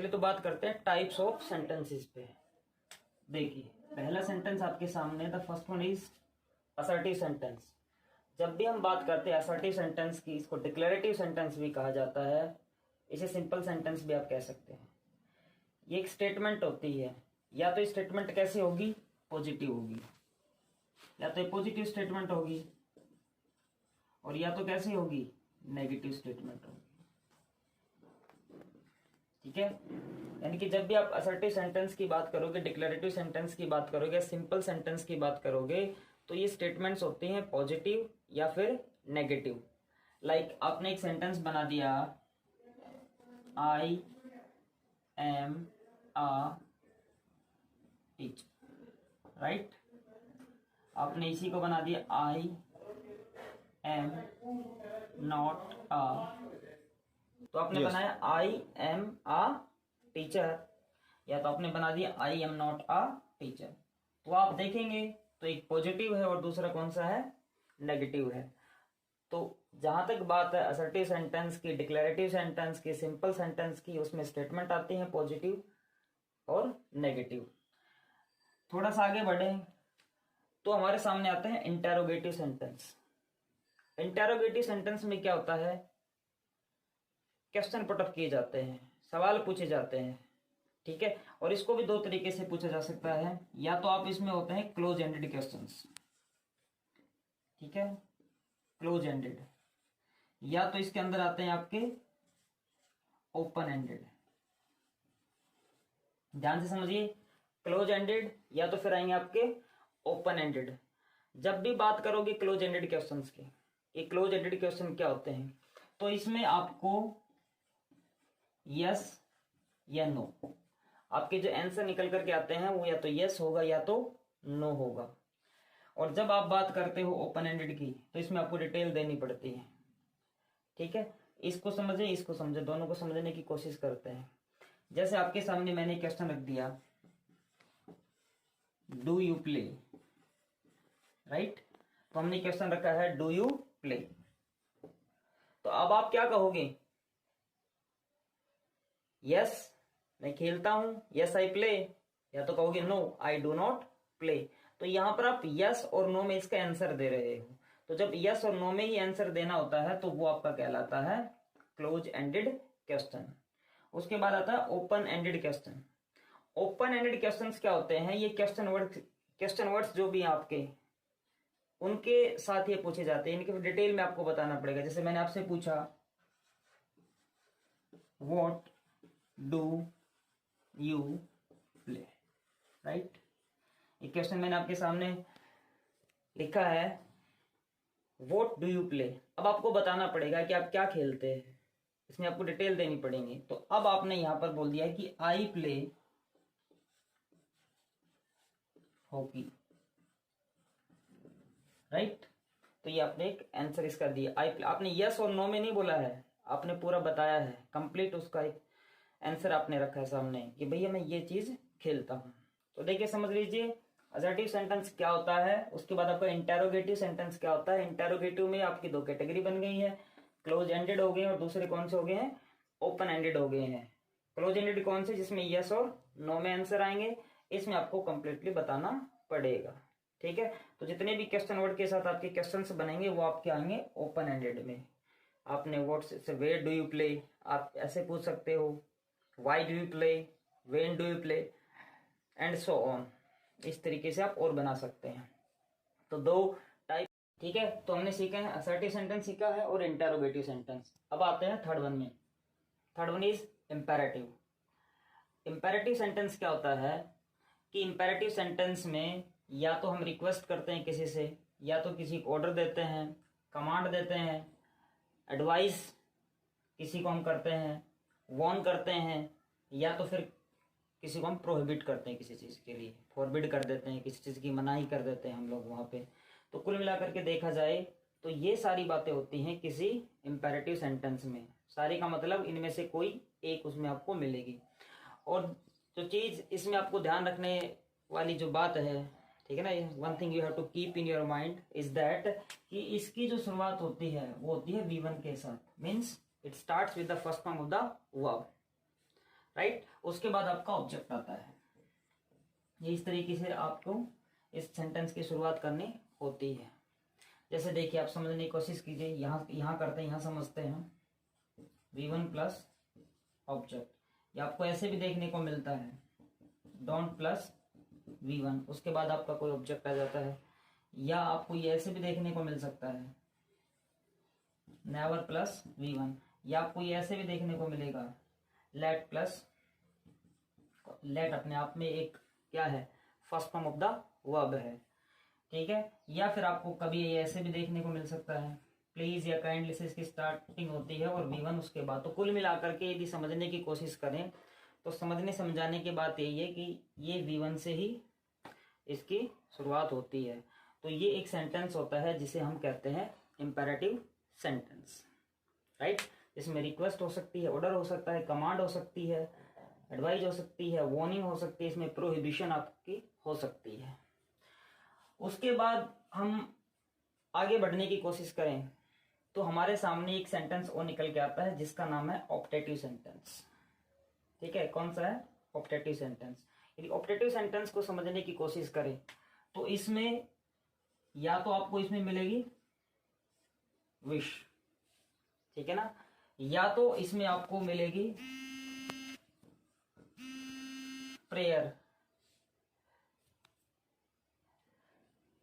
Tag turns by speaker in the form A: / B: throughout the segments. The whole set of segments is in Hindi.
A: चलिए तो बात करते हैं टाइप्स ऑफ सेंटेंसेस पे। देखिए पहला सेंटेंस आपके सामने, the first one is assertive sentence. जब भी हम बात करते हैं असर्टिव सेंटेंस की, इसको डिक्लेरेटिव सेंटेंस भी कहा जाता है, इसे सिंपल सेंटेंस भी आप कह सकते हैं। ये एक स्टेटमेंट होती है, या तो स्टेटमेंट कैसी होगी, पॉजिटिव होगी, या तो पॉजिटिव स्टेटमेंट होगी, और या तो कैसी होगी, नेगेटिव स्टेटमेंट होगी। ठीक है, यानी कि जब भी आप असर्टिव सेंटेंस की बात करोगे, डिक्लेरेटिव सेंटेंस की बात करोगे, सिंपल सेंटेंस की बात करोगे, तो ये स्टेटमेंट्स होती हैं पॉजिटिव या फिर नेगेटिव। लाइक आपने एक सेंटेंस बना दिया, I am a teacher, right. आपने इसी को बना दिया, आई एम नॉट अ, तो आपने बनाया आई एम अ टीचर, या तो आपने बना दिया I am not a teacher. तो आप देखेंगे तो एक पॉजिटिव है और दूसरा कौन सा है, नेगेटिव है। तो जहां तक बात है असर्टिव सेंटेंस की, डिक्लेरेटिव सेंटेंस की, सिंपल सेंटेंस की, उसमें स्टेटमेंट आते हैं पॉजिटिव और नेगेटिव। थोड़ा सा आगे बढ़े तो हमारे सामने आते हैं इंटेरोगेटिव सेंटेंस। इंटेरोगेटिव सेंटेंस में क्या होता है, क्वेश्चन पुट अप किए जाते हैं, सवाल पूछे जाते हैं। ठीक है, और इसको भी दो तरीके से पूछा जा सकता है, या तो आप इसमें होते हैं क्लोज एंडेड क्वेश्चंस, ठीक है, क्लोज एंडेड, या तो इसके अंदर आते हैं आपके ओपन एंडेड। ध्यान से समझिए, क्लोज एंडेड या तो फिर आएंगे आपके ओपन एंडेड। जब भी बात करोगे क्लोज एंडेड क्वेश्चंस के, ये क्लोज एंडेड क्वेश्चन क्या होते हैं, तो इसमें आपको यस या नो, आपके जो आंसर निकल करके आते हैं वो या तो यस होगा या तो नो होगा। और जब आप बात करते हो ओपन एंडेड की, तो इसमें आपको डिटेल देनी पड़ती है। ठीक है, इसको समझे, इसको समझे, दोनों को समझने की कोशिश करते हैं। जैसे आपके सामने मैंने क्वेश्चन रख दिया, डू यू प्ले, राइट। तो हमने क्वेश्चन रखा है डू यू प्ले, तो अब आप क्या कहोगे, यस मैं खेलता हूं, यस आई प्ले, या तो कहोगे no I do not play. तो यहां पर आप यस और नो में इसका आंसर दे रहे हो। तो जब यस और नो में ही आंसर देना होता है तो वो आपका कहलाता है क्लोज एंडेड क्वेश्चन। उसके बाद आता है open ended question. Open ended questions क्या होते हैं, ये क्वेश्चन वर्ड्स जो भी आपके, उनके साथ ये पूछे जाते हैं, इनके डिटेल में आपको बताना पड़ेगा। जैसे मैंने आपसे पूछा what do you play, right. ये क्वेश्चन मैंने आपके सामने लिखा है, व्हाट डू यू प्ले। अब आपको बताना पड़ेगा कि आप क्या खेलते हैं, इसमें आपको डिटेल देनी पड़ेगी। तो अब आपने यहां पर बोल दिया कि आई प्ले हॉकी, राइट। तो ये आपने एक आंसर इसका दिया, आपने यस और नो में नहीं बोला है, आपने पूरा बताया है, कंप्लीट उसका एक आंसर आपने रखा है सामने कि भैया मैं ये चीज खेलता हूं। तो देखिए समझ लीजिए असर्टिव सेंटेंस क्या होता है। उसके बाद आपका इंटेरोगेटिव सेंटेंस क्या होता है। इंटेरोगेटिव में आपकी दो कैटेगरी बन गई है, क्लोज एंडेड हो गए और दूसरे कौन से हो गए हैं, ओपन एंडेड हो गए हैं। क्लोज एंडेड कौन से, जिसमें यस और नो में आंसर आएंगे, इसमें आपको कंप्लीटली बताना पड़ेगा। ठीक है, तो जितने भी क्वेश्चन वर्ड के साथ आपके क्वेश्चंस बनेंगे वो आपके आएंगे ओपन एंडेड में। आपने व्हाट से वेयर डू यू प्ले, आप ऐसे पूछ सकते हो, why do you play, when do you play, and so on. इस तरीके से आप और बना सकते हैं। तो दो टाइप, ठीक है। तो हमने सीखा है असर्टिव सेंटेंस सीखा है और इंटेरोगेटिव सेंटेंस। अब आते हैं थर्ड वन में। Third one is imperative. Imperative sentence क्या होता है कि इंपेरेटिव सेंटेंस में या तो हम रिक्वेस्ट करते हैं किसी से, या तो किसी को ऑर्डर देते हैं, कमांड देते हैं, एडवाइस किसी को हम करते हैं, वॉर्न करते हैं, या तो फिर किसी को हम प्रोहिबिट करते हैं, किसी चीज़ के लिए फॉरबिड कर देते हैं, किसी चीज़ की मनाही कर देते हैं हम लोग वहाँ पे। तो कुल मिलाकर के देखा जाए तो ये सारी बातें होती हैं किसी इंपेरेटिव सेंटेंस में। सारी का मतलब इनमें से कोई एक उसमें आपको मिलेगी। और जो चीज़ इसमें आपको ध्यान रखने वाली जो बात है, ठीक है ना, one thing you have to keep in your mind is that कि इसकी जो शुरुआत होती है वो होती है V1 के साथ, means it starts with the first form of the verb. Right. उसके बाद आपका ऑब्जेक्ट आता है। ये इस तरीके से आपको इस सेंटेंस की शुरुआत करनी होती है। जैसे देखिए, आप समझने की कोशिश कीजिए। यहाँ करते हैं, यहाँ समझते हैं V1 प्लस ऑब्जेक्ट। या आपको ऐसे भी देखने को मिलता है डोंट प्लस V1, उसके बाद आपका कोई ऑब्जेक्ट आ जाता है। या आपको ये ऐसे भी देखने को मिल सकता है नेवर प्लस V1। या आपको ये ऐसे भी देखने को मिलेगा लेट प्लस, लेट अपने आप में एक क्या है, first form of the verb है, ठीक है। या फिर आपको कभी ये ऐसे भी देखने को मिल सकता है प्लीज या काइंडली से इसकी स्टार्टिंग होती है और V1 उसके बाद। तो कुल मिलाकर के यदि समझने की कोशिश करें तो समझने समझाने की बात यही है कि ये V1 से ही इसकी शुरुआत होती है। तो ये एक सेंटेंस होता है जिसे हम कहते हैं इंपेरेटिव सेंटेंस, राइट। इसमें रिक्वेस्ट हो सकती है, ऑर्डर हो सकता है, कमांड हो सकती है, एडवाइज हो सकती है, वार्निंग हो सकती है, इसमें प्रोहिबिशन आपकी हो सकती है। उसके बाद हम आगे बढ़ने की कोशिश करें तो हमारे सामने एक सेंटेंस और निकल के आता है जिसका नाम है ऑप्टेटिव सेंटेंस, ठीक है। कौन सा है? Optative sentence. यदि ऑप्टेटिव सेंटेंस को समझने की कोशिश करें तो इसमें या तो आपको इसमें मिलेगी विश, ठीक है ना, या तो इसमें आपको मिलेगी प्रेयर।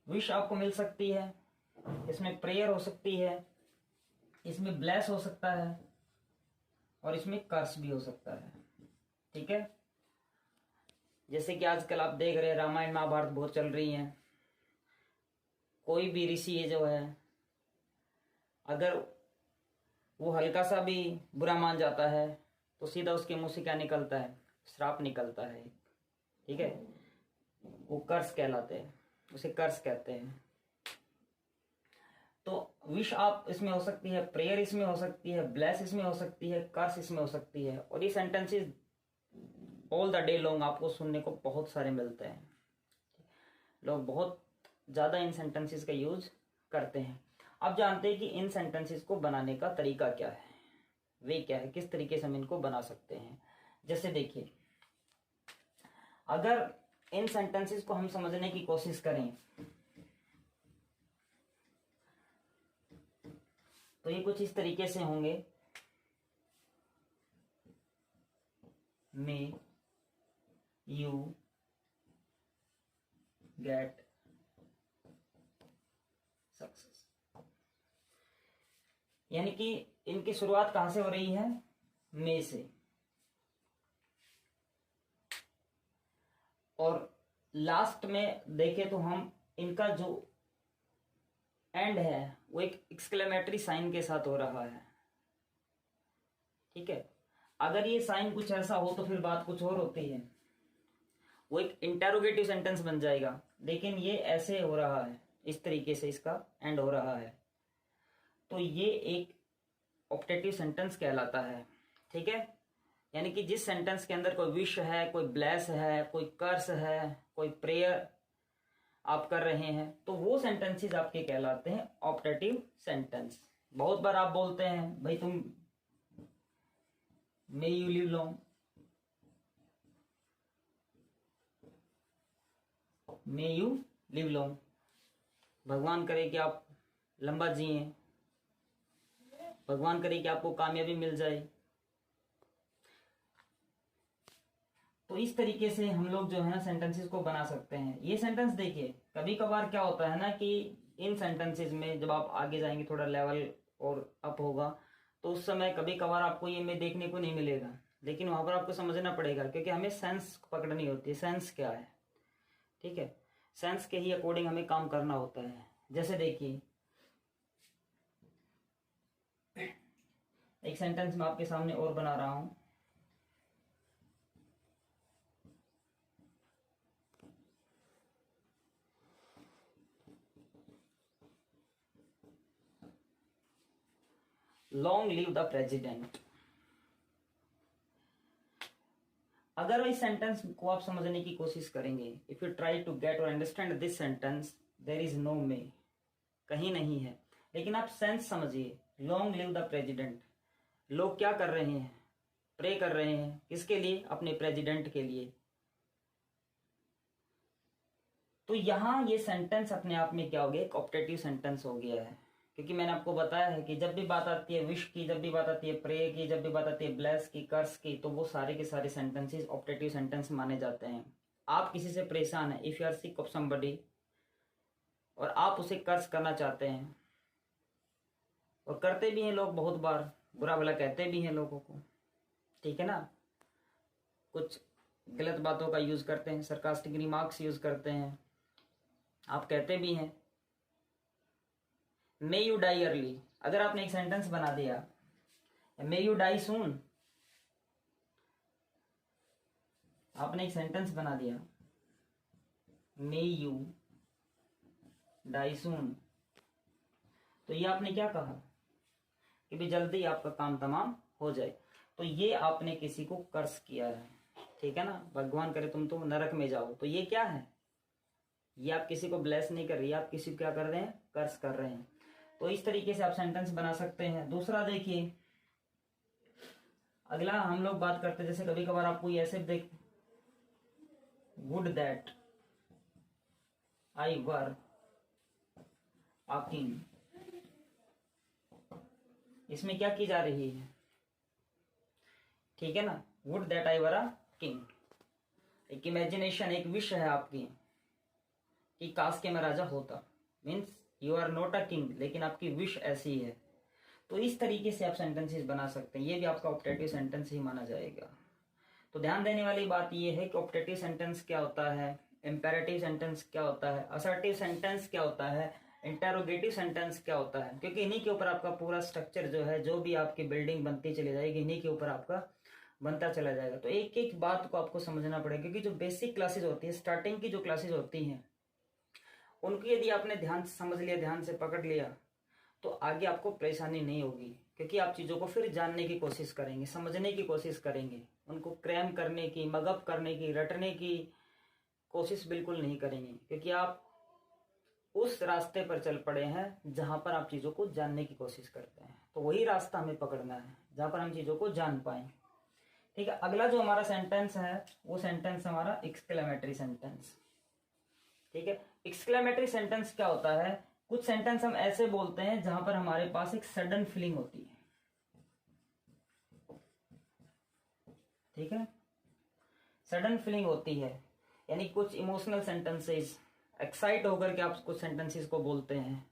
A: विश आपको मिल सकती है, इसमें प्रेयर हो सकती है, इसमें ब्लेस हो सकता है और इसमें कर्स भी हो सकता है, ठीक है। जैसे कि आजकल आप देख रहे हैं रामायण महाभारत बहुत चल रही हैं। कोई भी ऋषि है जो है, अगर वो हल्का सा भी बुरा मान जाता है तो सीधा उसके मुंह से क्या निकलता है? श्राप निकलता है, ठीक है। वो कर्स कहलाते हैं, उसे कर्स कहते हैं। तो विश आप इसमें हो सकती है, प्रेयर इसमें हो सकती है, ब्लेस इसमें हो सकती है, कर्स इसमें हो सकती है। और ये sentences all the day long आपको सुनने को बहुत सारे मिलते हैं। लोग बहुत ज़्यादा इन सेंटेंसेस का यूज करते हैं। अब जानते हैं कि इन सेंटेंसेस को बनाने का तरीका क्या है, वे क्या है, किस तरीके से हम इनको बना सकते हैं। जैसे देखिए, अगर इन सेंटेंसेस को हम समझने की कोशिश करें तो ये कुछ इस तरीके से होंगे। मे यू गेट सक्सेस, यानी कि इनकी शुरुआत कहां से हो रही है? मे से। और लास्ट में देखें तो हम इनका जो एंड है वो एक एक्सक्लेमेटरी साइन के साथ हो रहा है, ठीक है। अगर ये साइन कुछ ऐसा हो तो फिर बात कुछ और होती है, वो एक इंटेरोगेटिव सेंटेंस बन जाएगा। लेकिन ये ऐसे हो रहा है, इस तरीके से इसका एंड हो रहा है, तो ये एक ऑप्टेटिव सेंटेंस कहलाता है, ठीक है। यानी कि जिस सेंटेंस के अंदर कोई विश है, कोई ब्लेस है, कोई कर्स है, कोई प्रेयर आप कर रहे हैं, तो वो सेंटेंसेस आपके कहलाते हैं ऑप्टेटिव सेंटेंस। बहुत बार आप बोलते हैं भाई तुम may you live long, may you live long, भगवान करे कि आप लंबा जिए, भगवान करे कि आपको कामयाबी मिल जाए। तो इस तरीके से हम लोग जो है ना सेंटेंसेस को बना सकते हैं। ये सेंटेंस देखिए, कभी कभार क्या होता है ना कि इन सेंटेंसेस में जब आप आगे जाएंगे, थोड़ा लेवल और अप होगा, तो उस समय कभी कभार आपको ये में देखने को नहीं मिलेगा। लेकिन वहां पर आपको समझना पड़ेगा, क्योंकि हमें सेंस पकड़नी होती है, सेंस क्या है, ठीक है। सेंस के ही अकॉर्डिंग हमें काम करना होता है। जैसे देखिए, एक सेंटेंस मैं आपके सामने और बना रहा हूं। Long live the president. अगर इस सेंटेंस को आप समझने की कोशिश करेंगे, if you try to get और understand this sentence, there is no may, कहीं नहीं है। लेकिन आप सेंस समझिए, लॉन्ग लिव द प्रेसिडेंट। लोग क्या कर रहे हैं? प्रे कर रहे हैं, किसके लिए? अपने प्रेसिडेंट के लिए। तो यहाँ ये सेंटेंस अपने आप में क्या हो गया? एक ऑप्टेटिव सेंटेंस हो गया है, क्योंकि मैंने आपको बताया है कि जब भी बात आती है विश की, जब भी बात आती है प्रे की, जब भी बात आती है ब्लेस की, कर्स की, तो वो सारे के सारे सेंटेंसेस ऑप्टेटिव सेंटेंस माने जाते हैं। आप किसी से परेशान है, if you are sick of somebody, और आप उसे कर्स करना चाहते हैं, और करते भी हैं लोग, बहुत बार बुरा भला कहते भी हैं लोगों को, ठीक है ना, कुछ गलत बातों का यूज करते हैं, सरकास्टिक रिमार्क्स यूज करते हैं, आप कहते भी हैं मे यू डाई अर्ली। अगर आपने एक सेंटेंस बना दिया मे यू डाई सून, आपने एक सेंटेंस बना दिया मे यू डाई सून, तो ये आपने क्या कहा कि भाई जल्दी आपका काम तमाम हो जाए, तो ये आपने किसी को कर्स किया है, ठीक है ना, भगवान करे तुम तो नरक में जाओ, तो ये क्या है? ये आप किसी को ब्लेस नहीं कर रही, आप किसी को क्या कर रहे हैं? कर्स कर रहे हैं। तो इस तरीके से आप सेंटेंस बना सकते हैं। दूसरा देखिए, अगला हम लोग बात करते हैं, जैसे कभी कभार आप कोई ऐसे देख, would that I were a king, इसमें क्या की जा रही है? ठीक है ना, would that I were a king, एक इमेजिनेशन, एक विश है आपकी कि काश के मैं राजा होता, means you are not a king, लेकिन आपकी विश ऐसी है। तो इस तरीके से आप सेंटेंसेस बना सकते हैं, ये भी आपका ऑप्टेटिव सेंटेंस ही माना जाएगा। तो ध्यान देने वाली बात ये है कि ऑप्टेटिव सेंटेंस क्या होता है, इंपेरेटिव सेंटेंस क्या होता है, असर्टिव सेंटेंस क्या होता है, इंटेरोगेटिव सेंटेंस क्या होता है, क्योंकि इन्हीं के ऊपर आपका पूरा स्ट्रक्चर जो है, जो भी आपकी बिल्डिंग बनती चली जाएगी, इन्हीं के ऊपर आपका बनता चला जाएगा। तो एक एक बात को आपको समझना पड़ेगा, क्योंकि जो बेसिक क्लासेज होती है, स्टार्टिंग की जो क्लासेज होती हैं, उनको यदि आपने ध्यान से समझ लिया, ध्यान से पकड़ लिया, तो आगे आपको परेशानी नहीं होगी, क्योंकि आप चीज़ों को फिर जानने की कोशिश करेंगे, समझने की कोशिश करेंगे, उनको क्रैम करने की, मगअप करने की, रटने की कोशिश बिल्कुल नहीं करेंगे, क्योंकि आप उस रास्ते पर चल पड़े हैं जहां पर आप चीज़ों को जानने की कोशिश करते हैं। तो वही रास्ता हमें पकड़ना है जहां पर हम चीज़ों को जान पाए। ठीक है, अगला जो हमारा सेंटेंस है वो सेंटेंस हमारा एक्सक्लेमेटरी सेंटेंस। ठीक है, एक्सक्लेमेटरी सेंटेंस क्या होता है? कुछ सेंटेंस हम ऐसे बोलते हैं जहां पर हमारे पास एक सडन फीलिंग होती है। ठीक है, सडन फीलिंग होती है, यानी कुछ इमोशनल सेंटेंसेस, एक्साइट होकर के आप कुछ सेंटेंसेस को बोलते हैं,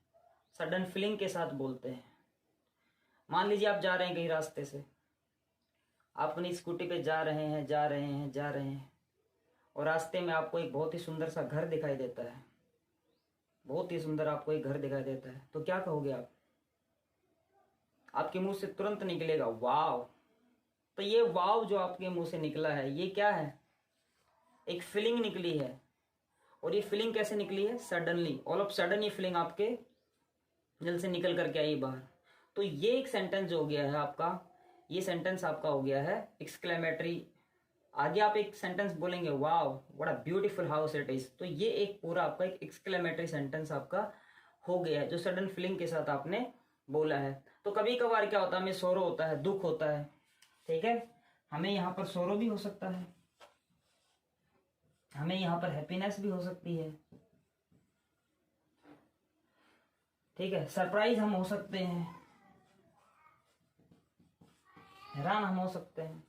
A: सडन फीलिंग के साथ बोलते हैं। मान लीजिए आप जा रहे हैं कहीं रास्ते से, आप अपनी स्कूटी पे जा रहे हैं, जा रहे हैं, जा रहे हैं, और रास्ते में आपको एक बहुत ही सुंदर सा घर दिखाई देता है, बहुत ही सुंदर आपको एक घर दिखाई देता है, तो क्या कहोगे आप? आपके मुंह से तुरंत निकलेगा वाव। तो ये वाव जो आपके मुंह से निकला है, ये क्या है? एक फीलिंग निकली है। और ये फीलिंग कैसे निकली है? सडनली, ऑल ऑफ सडन ये फीलिंग आपके दिल से निकल करके आई बाहर। तो ये एक सेंटेंस हो गया है आपका, ये सेंटेंस आपका हो गया है एक्सक्लेमेटरी। आगे आप एक सेंटेंस बोलेंगे wow what a beautiful house it is, तो ये एक पूरा आपका एक एक्सक्लेमेटरी सेंटेंस आपका हो गया है, जो सडन फीलिंग के साथ आपने बोला है। तो कभी कभार क्या होता है, हमें सोरो होता है, दुख होता है, ठीक है, हमें यहाँ पर सोरो भी हो सकता है, हमें यहाँ पर हैप्पीनेस भी हो सकती है, ठीक है, सरप्राइज हम हो सकते हैं, हैरान हम हो सकते हैं।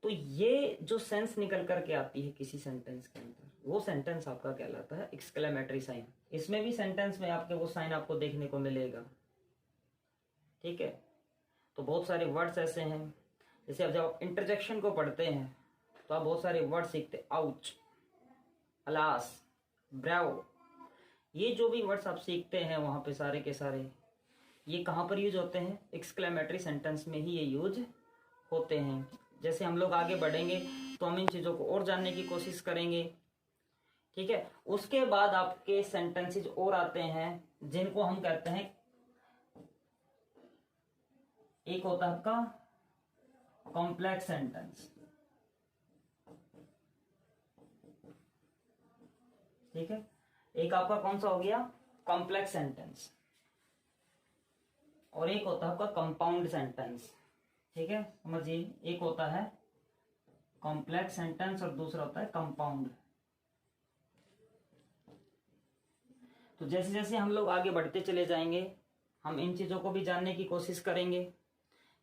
A: तो ये जो सेंस निकल करके आती है किसी सेंटेंस के अंदर, वो सेंटेंस आपका कहलाता है एक्सक्लेमेटरी साइन। इसमें भी सेंटेंस में आपके वो साइन आपको देखने को मिलेगा। ठीक है, तो बहुत सारे वर्ड्स ऐसे हैं, जैसे अब जब आप इंटरजेक्शन को पढ़ते हैं तो आप बहुत सारे वर्ड सीखते, आउच, अलास, ब्रावो, ये जो भी वर्ड्स आप सीखते हैं वहां पे सारे के सारे ये कहाँ पर यूज होते हैं? एक्सक्लेमेटरी सेंटेंस में ही ये यूज होते हैं। जैसे हम लोग आगे बढ़ेंगे तो हम इन चीज़ों को और जानने की कोशिश करेंगे। ठीक है, उसके बाद आपके सेंटेंसेस और आते हैं जिनको हम कहते हैं, एक होता है आपका कॉम्प्लेक्स सेंटेंस। ठीक है, एक आपका कौन सा हो गया? Complex sentence. और एक होता है आपका कंपाउंड सेंटेंस। ठीक है, समझिए, एक होता है कॉम्प्लेक्स सेंटेंस और दूसरा होता है कंपाउंड। तो जैसे जैसे हम लोग आगे बढ़ते चले जाएंगे, हम इन चीज़ों को भी जानने की कोशिश करेंगे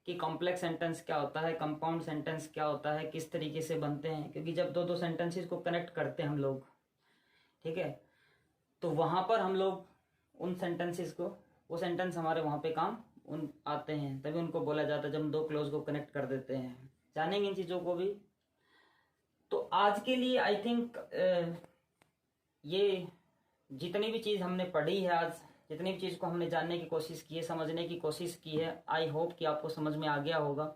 A: कि कॉम्प्लेक्स सेंटेंस क्या होता है, कंपाउंड सेंटेंस क्या होता है, किस तरीके से बनते हैं। क्योंकि जब दो दो सेंटेंसेस को कनेक्ट करते हैं हम लोग, ठीक है, तो वहाँ पर हम लोग उन सेंटेंसेस को, वो सेंटेंस हमारे वहाँ पे काम उन आते हैं, तभी उनको बोला जाता है जब हम दो क्लोज को कनेक्ट कर देते हैं। जानेंगे इन चीज़ों को भी। तो आज के लिए आई थिंक ये जितनी भी चीज़ हमने पढ़ी है आज, जितनी भी चीज़ को हमने जानने की कोशिश की है, समझने की कोशिश की है, आई होप कि आपको समझ में आ गया होगा।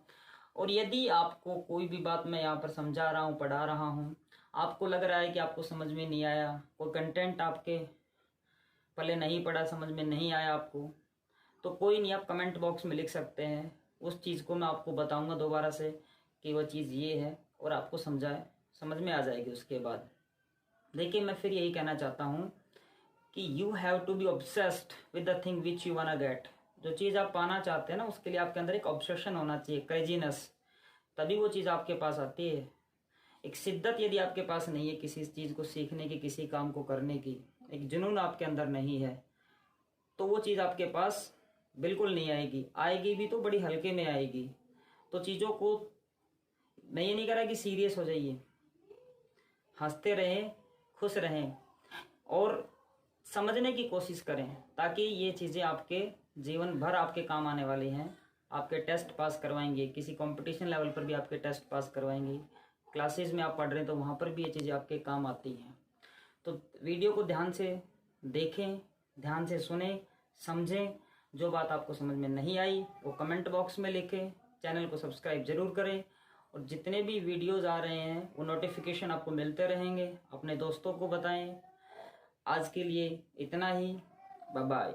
A: और यदि आपको कोई भी बात मैं यहाँ पर समझा रहा हूँ, पढ़ा रहा हूँ, आपको लग रहा है कि आपको समझ में नहीं आया, कोई कंटेंट आपके पहले नहीं पढ़ा, समझ में नहीं आया आपको, तो कोई नहीं, आप कमेंट बॉक्स में लिख सकते हैं। उस चीज़ को मैं आपको बताऊंगा दोबारा से कि वह चीज़ ये है, और आपको समझ में आ जाएगी उसके बाद। देखिए, मैं फिर यही कहना चाहता हूँ कि you have to be obsessed with the thing which you wanna get. जो चीज़ आप पाना चाहते हैं ना, उसके लिए आपके अंदर एक ऑब्सेशन होना चाहिए, क्रेजीनेस, तभी वो चीज़ आपके पास आती है। एक शिद्दत यदि आपके पास नहीं है किसी चीज़ को सीखने की, किसी काम को करने की, एक जुनून आपके अंदर नहीं है, तो वो चीज़ आपके पास बिल्कुल नहीं आएगी। आएगी भी तो बड़ी हल्के में आएगी। तो चीज़ों को, मैं ये नहीं कह रहा कि सीरियस हो जाइए, हंसते रहें, खुश रहें और समझने की कोशिश करें, ताकि ये चीज़ें आपके जीवन भर आपके काम आने वाली हैं। आपके टेस्ट पास करवाएंगे, किसी कंपटीशन लेवल पर भी आपके टेस्ट पास करवाएंगे, क्लासेस में आप पढ़ रहे हैं तो वहाँ पर भी ये चीज़ें आपके काम आती हैं। तो वीडियो को ध्यान से देखें, ध्यान से सुने, समझें। जो बात आपको समझ में नहीं आई वो कमेंट बॉक्स में लिखें। चैनल को सब्सक्राइब जरूर करें, और जितने भी वीडियोज़ आ रहे हैं वो नोटिफिकेशन आपको मिलते रहेंगे। अपने दोस्तों को बताएं। आज के लिए इतना ही, बाय बाय।